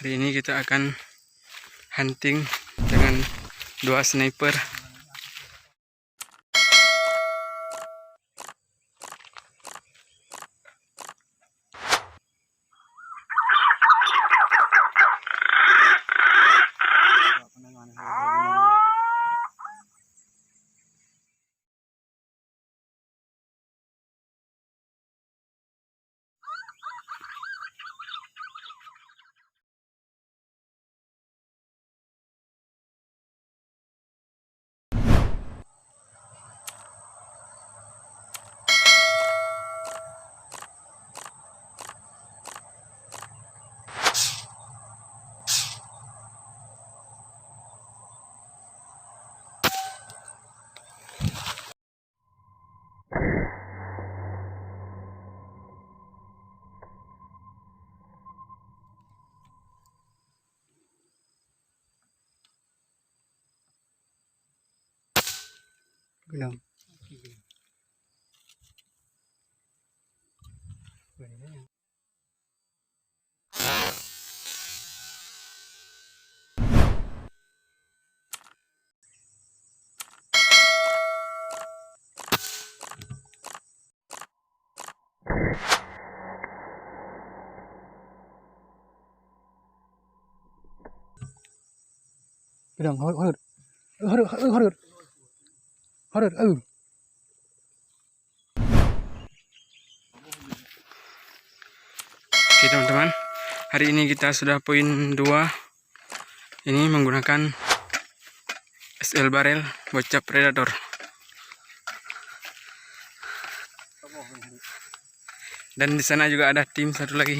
Hari ini kita akan hunting dengan 2 sniper. Belum. Bilang horor. Oke teman-teman, hari ini kita sudah poin 2. Ini menggunakan SL barel bocap predator. Dan di sana juga ada tim satu lagi.